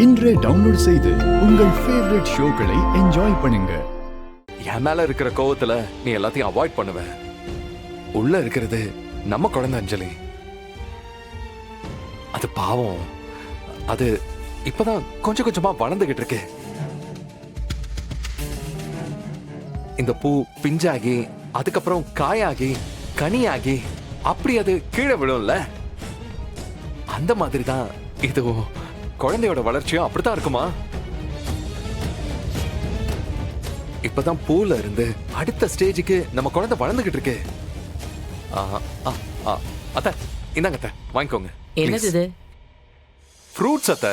இன்றே டவுன்லோட் செய்து உங்கள் ஃபேவரட் ஷோக்களை என்ஜாய் பண்ணுங்க. என் மேல இருக்கிற கோவத்துல நீ எல்லாத்தையும் அவாய்ட் பண்ணுவ. உள்ள இருக்கிறது நம்ம குழந்தை அஞ்சலி. அது பாவம். அது இப்பதான் கொஞ்சம் கொஞ்சமா வளர்ந்துகிட்டு இருக்கு. இந்த பூ பிஞ்சாகி அதுக்கப்புறம் காயாகி கனியாகி அப்படி அது கீழே விழும்ல, அந்த மாதிரி தான் இதுவும். குழந்தையோட வளர்ச்சியும் அப்படித்தான் இருக்குமா? இப்பதான் பூல இருந்து அடுத்த ஸ்டேஜுக்கு நம்ம குழந்தை வளர்ந்துகிட்டு இருக்கு. அத்த இந்தாங்க அத்த, வாங்கிக்கோங்க. என்னது இது? ஃப்ரூட்ஸ் அத்த.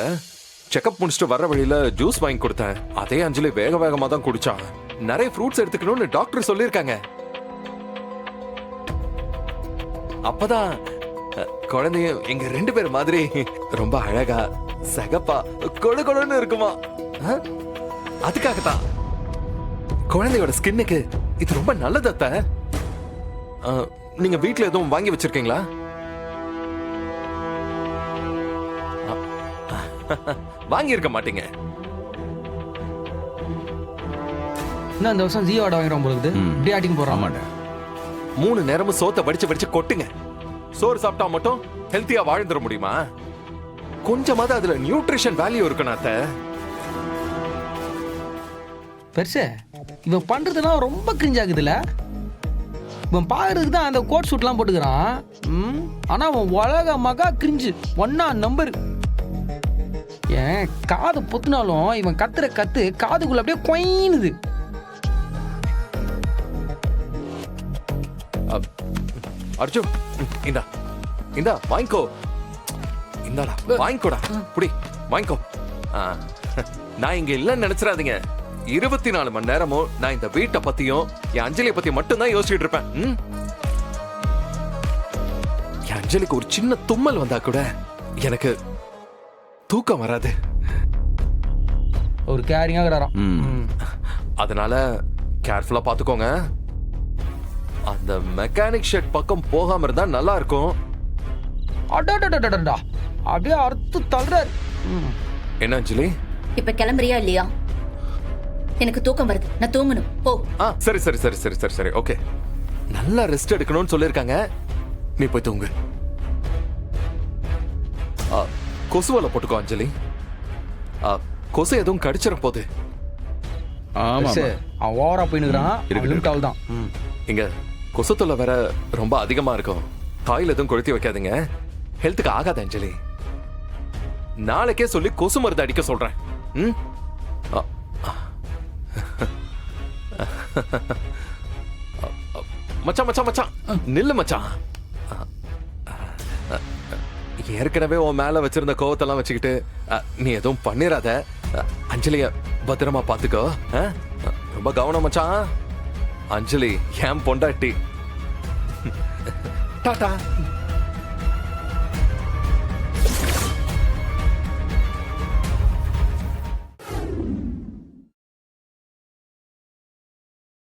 செக்அப் முடிச்சுட்டு வர்ற வழியில ஜூஸ் வாங்கி கொடுத்தேன். அதே அஞ்சலி வேக வேகமா தான் குடிச்சான். நிறைய ஃப்ரூட்ஸ் எடுத்துக்கணும்னு டாக்டர் சொல்லியிருக்காங்க. அப்பதான் குழந்தையும் எங்க 2 பேர் மாதிரி ரொம்ப அழகா சகப்பா கொழு கொழுன்னு இருக்குமா. அதுக்காகத்தான் குழந்தையோட ஸ்கின்னுக்கு இது ரொம்ப நல்லது அத்த. நீங்க வீட்ல எதுவும் வாங்கி வச்சிருக்கீங்களா? வாங்கி இருக்க மாட்டீங்க. இன்னும் இந்த வருஷம் ஜியோ ஆட வாங்குறோம் போல இருக்குது. இப்படி ஆட்டின்னு போறான். 3 நேரமும் சோத்தை வடிச்சு கொட்டுங்க. சோறு சாப்பிட்டா மட்டும் ஹெல்த்தியா வாழ்ந்துட முடியுமா? கொஞ்சமாவது அதுல நியூட்ரிஷன் வேல்யூ இருக்கணும் அத்த. பெருசே இவன் பண்றதுலாம் ரொம்ப கிரிஞ்ச் ஆகுதுல்ல. இவன் பாக்குறதுக்கு தான் அந்த கோட் சூட்லாம் போட்டுக்கிறான். ஆனா அவன் உலக மகா கிரிஞ்சு 1 நம்பர். ஏன் காது பொத்துனாலும் இவன் கத்துற கத்து காதுக்குள்ள அப்படியே கொயினுது. அர்ஜுன் இந்தா வாங்கிக்கோ. இந்தாடா வாங்கிக்கோடா. புடி வாங்கிக்கோ. நான் இங்க இல்லன்னு நினைச்சிடாதீங்க. 24 மணி நேரமும் நான் இந்த வீட்டை பத்தியும் என் அஞ்சலியை பத்தி மட்டும் தான் யோசிச்சுட்டு இருப்பேன். என் அஞ்சலிக்கு ஒரு சின்ன தும்மல் வந்தா கூட எனக்கு தூக்கம் வராது. ஒரு கேரிங்கா கிடாராம். அதனால கேர்ஃபுல்லா பாத்துக்கோங்க. அந்த மெக்கானிக் ஷெட் பக்கம் போகாம இருந்தா நல்லா இருக்கும். அடடடடடடா அப்படியே அறுத்து தள்ளுறாரு. என்ன அஞ்சலி? இப்ப கிளம்புறியா இல்லையா? எனக்கு தூக்கம் வருது, நான் தூங்கணும். போ. சரி சரி சரி சரி சரி சரி ஓகே. நல்லா ரெஸ்ட் எடுக்கணும்னு சொல்லிருக்காங்க. நீ போய் தூங்கு. கொசுவலை போட்டுக்கோ அஞ்சலி. கொசு எதுவும் கடிச்சிட போகுது. அவன் ஓவரா போயினுக்கிறான். தான் இங்க கொசு தொல்லை வேற ரொம்ப அதிகமா இருக்கும். காயில் எதுவும் கொளுத்தி வைக்காதீங்க. ஹெல்த்துக்கு ஆகாது அஞ்சலி. நாளைக்கே சொல்லி கொசு மருந்து அடிக்க சொல்றேன். மச்சான் மச்சான் மச்சான் நில்லு மச்சான். ஏற்கனவே உன் மேல வச்சிருந்த கோவத்தெல்லாம் வச்சுக்கிட்டு நீ எதுவும் பண்ணிராத. அஞ்சலிய பத்திரமா பாத்துக்கோ. ரொம்ப கவனம் மச்சான். அஞ்சலி என் பொண்டாட்டி. டாடா.